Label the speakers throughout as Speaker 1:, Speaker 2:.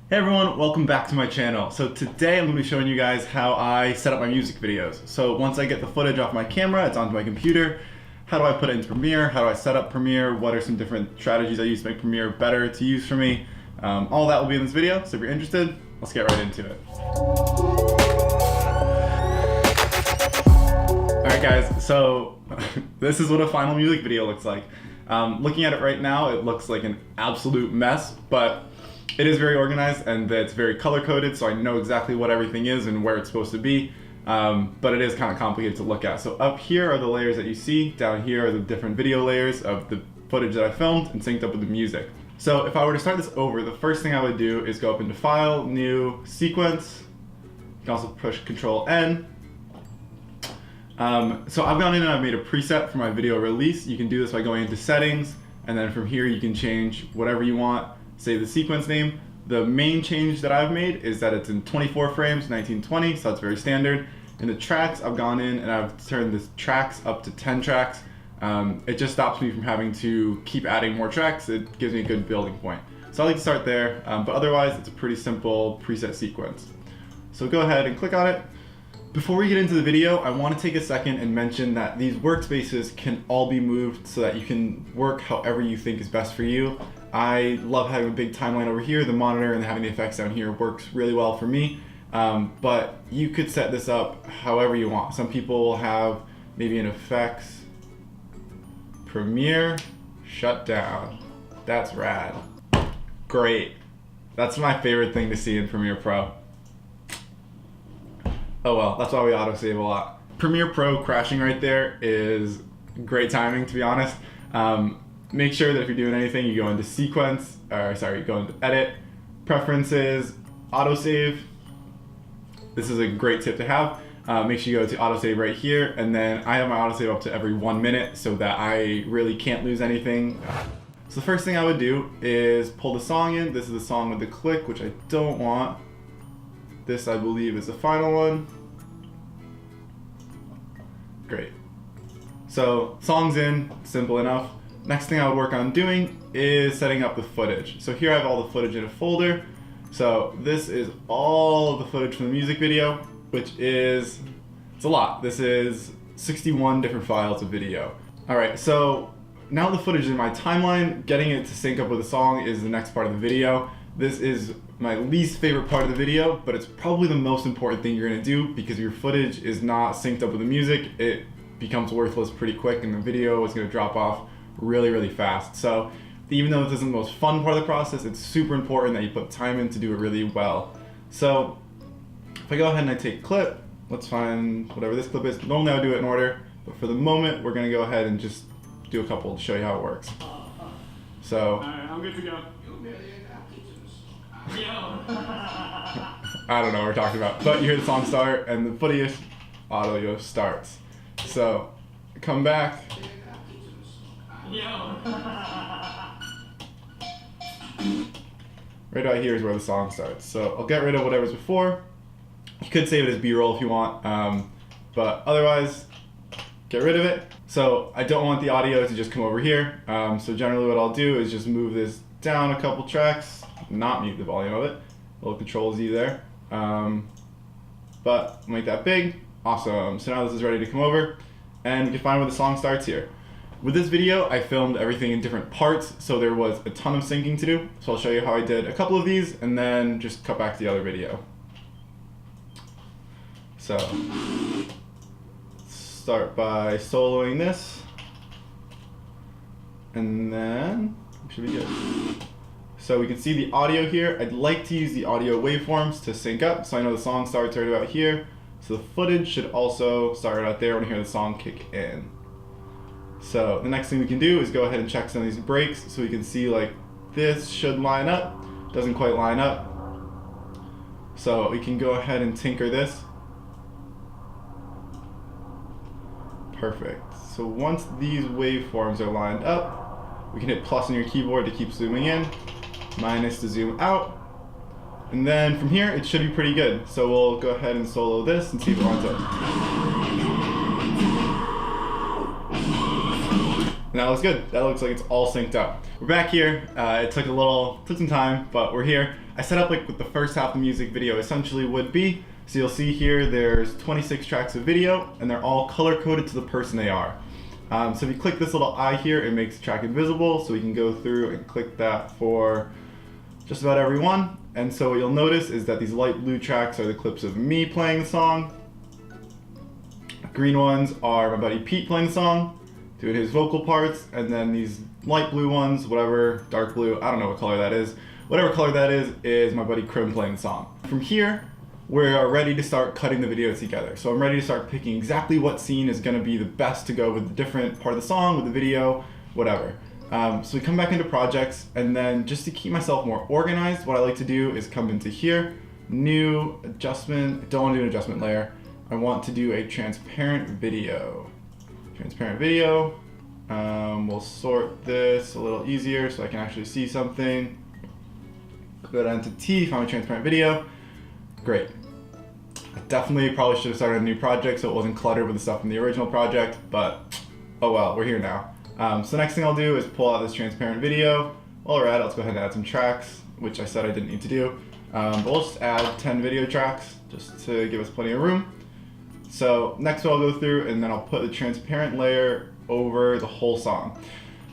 Speaker 1: Hey everyone, welcome back to my channel. So today I'm going to be showing you guys how I set up my music videos. So once I get the footage off my camera, it's onto my computer. How do I put it into Premiere? How do I set up Premiere? What are some different strategies I use to make Premiere better to use for me? All that will be in this video, so if you're interested, let's get right into it. Alright guys, so this is what a final music video looks like. Looking at it right now, it looks like an absolute mess, but it is very organized and it's very color-coded, so I know exactly what everything is and where it's supposed to be, but it is kind of complicated to look at. So up here are the layers that you see, down here are the different video layers of the footage that I filmed and synced up with the music. So if I were to start this over, the first thing I would do is go up into File, New, Sequence. You can also push Control-N. So I've gone in and I've made a preset for my video release. You can do this by going into Settings, and then from here you can change whatever you want. Say the sequence name. The main change that I've made is that it's in 24 frames, 1920, so that's very standard. In the tracks, I've gone in and I've turned the tracks up to 10 tracks. It just stops me from having to keep adding more tracks. It gives me a good building point. So I like to start there, but otherwise it's a pretty simple preset sequence. So go ahead and click on it. Before we get into the video, I want to take a second and mention that these workspaces can all be moved so that you can work however you think is best for you. I love having a big timeline over here. The monitor and having the effects down here works really well for me, but you could set this up however you want. Some people will have maybe an effects, Premiere, shut down. That's rad. Great. That's my favorite thing to see in Premiere Pro. Oh well, that's why we autosave a lot. Premiere Pro crashing right there is great timing, to be honest. Make sure that if you're doing anything, you go into Sequence, you go into Edit, Preferences, Autosave. This is a great tip to have. Make sure you go to Autosave right here, and then I have my autosave up to every 1 minute so that I really can't lose anything. So the first thing I would do is pull the song in. This is the song with the click, which I don't want. This, I believe, is the final one. Great. So, song's in, simple enough. Next thing I would work on doing is setting up the footage. So here I have all the footage in a folder. So this is all of the footage from the music video, which is, it's a lot. This is 61 different files of video. All right, so now the footage is in my timeline. Getting it to sync up with the song is the next part of the video. This is my least favorite part of the video, but it's probably the most important thing you're gonna do, because if your footage is not synced up with the music, it becomes worthless pretty quick and the video is gonna drop off really fast. So even though this isn't the most fun part of the process, it's super important that you put time in to do it really well. So if I go ahead and I take clip, let's find whatever this clip is. Normally I would do it in order, but for the moment we're gonna go ahead and just do a couple to show you how it works. So
Speaker 2: Alright, I'm good to go.
Speaker 1: I don't know what we're talking about, but you hear the song start and the footage audio starts. So come back. Right out here is where the song starts. So I'll get rid of whatever's before. You could save it as B-roll if you want, but otherwise, get rid of it. So I don't want the audio to just come over here. So generally what I'll do is just move this down a couple tracks, not mute the volume of it. A little Control-Z there. But make that big. Awesome. So now this is ready to come over, and you can find where the song starts here. With this video, I filmed everything in different parts, so there was a ton of syncing to do. So I'll show you how I did a couple of these, and then just cut back to the other video. So, start by soloing this, and then we should be good. So we can see the audio here. I'd like to use the audio waveforms to sync up, so I know the song starts right about here. So the footage should also start right out there when you hear the song kick in. So the next thing we can do is go ahead and check some of these breaks, so we can see like this should line up. Doesn't quite line up. So we can go ahead and tinker this. Perfect. So once these waveforms are lined up, we can hit plus on your keyboard to keep zooming in, minus to zoom out, and then from here it should be pretty good. So we'll go ahead and solo this and see if it lines up. And that looks good. That looks like it's all synced up. We're back here. It took some time, but we're here. I set up like what the first half of the music video essentially would be. So you'll see here there's 26 tracks of video, and they're all color coded to the person they are. So if you click this little eye here, it makes the track invisible, so we can go through and click that for just about every one. And so what you'll notice is that these light blue tracks are the clips of me playing the song. Green ones are my buddy Pete playing the song, doing his vocal parts, and then these light blue ones, whatever, dark blue, I don't know what color that is. Whatever color that is my buddy Krim playing the song. From here, we're ready to start cutting the video together. So I'm ready to start picking exactly what scene is gonna be the best to go with the different part of the song, with the video, whatever. So we come back into projects, and then just to keep myself more organized, what I like to do is come into here, new adjustment. I don't want to do an adjustment layer. I want to do a transparent video. Transparent video. We'll sort this a little easier so I can actually see something. Go down to T, find my transparent video. Great. I definitely probably should have started a new project so it wasn't cluttered with the stuff from the original project, but oh well, we're here now. So next thing I'll do is pull out this transparent video. While we're at it, let's go ahead and add some tracks, which I said I didn't need to do. But we'll just add 10 video tracks just to give us plenty of room. So next what I'll go through, and then I'll put the transparent layer over the whole song.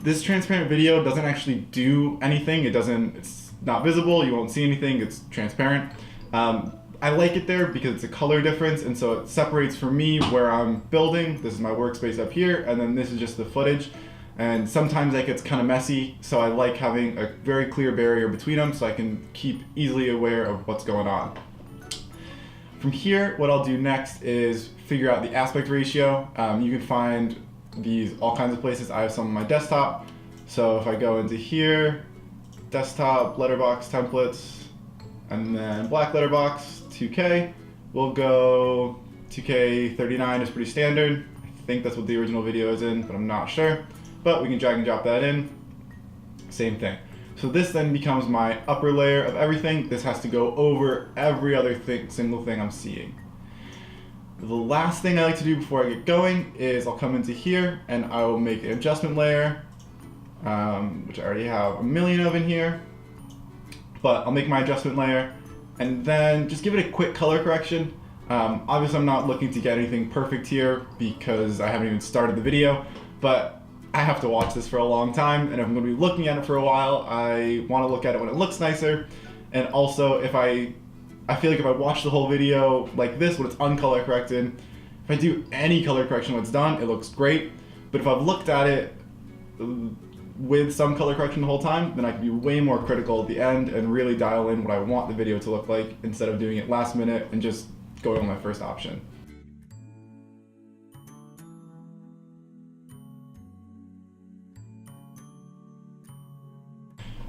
Speaker 1: This transparent video doesn't actually do anything. It's not visible, you won't see anything, it's transparent. I like it there because it's a color difference, and so it separates for me where I'm building. This is my workspace up here, and then this is just the footage. And sometimes that gets kind of messy, so I like having a very clear barrier between them so I can keep easily aware of what's going on. From here, what I'll do next is figure out the aspect ratio. You can find these all kinds of places. I have some on my desktop. So if I go into here, desktop, letterbox templates, and then black letterbox, 2K. We'll go 2K 39 is pretty standard. I think that's what the original video is in, but I'm not sure. But we can drag and drop that in. Same thing. So this then becomes my upper layer of everything. This has to go over every other single thing I'm seeing. The last thing I like to do before I get going is I'll come into here and I will make an adjustment layer, which I already have a million of in here. But I'll make my adjustment layer and then just give it a quick color correction. Obviously I'm not looking to get anything perfect here because I haven't even started the video, but I have to watch this for a long time, and if I'm going to be looking at it for a while, I want to look at it when it looks nicer. And also, if I feel like if I watch the whole video like this when it's uncolor corrected, if I do any color correction when it's done, it looks great. But if I've looked at it with some color correction the whole time, then I can be way more critical at the end and really dial in what I want the video to look like instead of doing it last minute and just going on my first option.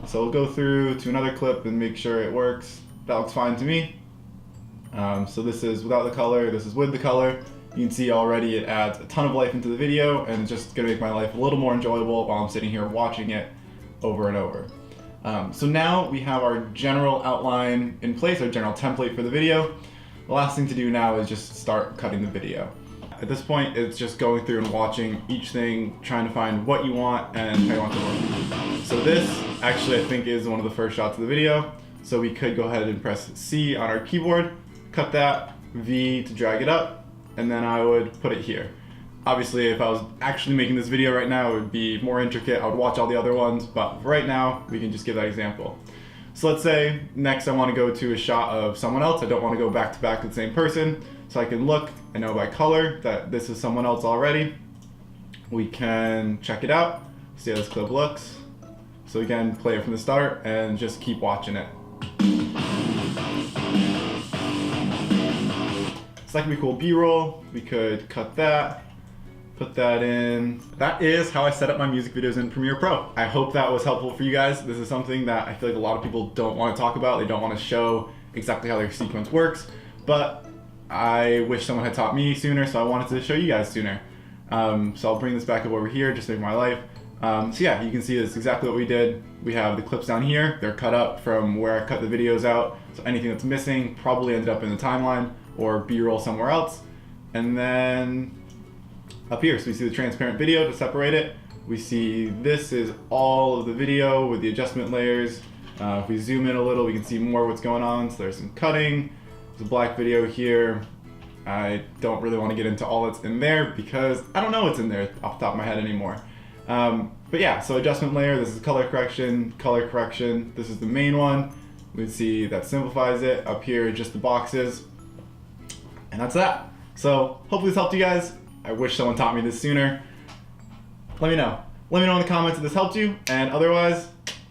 Speaker 1: So we'll go through to another clip and make sure it works. That looks fine to me. So this is without the color, this is with the color. You can see already it adds a ton of life into the video, and it's just gonna make my life a little more enjoyable while I'm sitting here watching it over and over. So now we have our general outline in place, our general template for the video. The last thing to do now is just start cutting the video. At this point, it's just going through and watching each thing, trying to find what you want and how you want it to work. So this, actually, I think is one of the first shots of the video. So we could go ahead and press C on our keyboard, cut that, V to drag it up, and then I would put it here. Obviously, if I was actually making this video right now, it would be more intricate. I would watch all the other ones, but right now, we can just give that example. So let's say next I want to go to a shot of someone else. I don't want to go back to back with the same person. So I can look, I know by color that this is someone else already. We can check it out, see how this clip looks. So again, play it from the start and just keep watching it. So that could be cool B-roll. We could cut that, put that in. That is how I set up my music videos in Premiere Pro. I hope that was helpful for you guys. This is something that I feel like a lot of people don't want to talk about. They don't want to show exactly how their sequence works, but I wish someone had taught me sooner, so I wanted to show you guys sooner. So I'll bring this back up over here just to make my life. So yeah, you can see this is exactly what we did. We have the clips down here. They're cut up from where I cut the videos out. So anything that's missing probably ended up in the timeline or B-roll somewhere else. And then up here, so we see the transparent video to separate it. We see this is all of the video with the adjustment layers. If we zoom in a little, we can see more of what's going on. So there's some cutting, there's a black video here. I don't really want to get into all that's in there because I don't know what's in there off the top of my head anymore. But yeah, so adjustment layer, this is color correction, this is the main one. We can see that simplifies it. Up here, just the boxes. And that's that. So hopefully this helped you guys. I wish someone taught me this sooner. Let me know. Let me know in the comments if this helped you, and otherwise,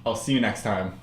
Speaker 1: I'll see you next time.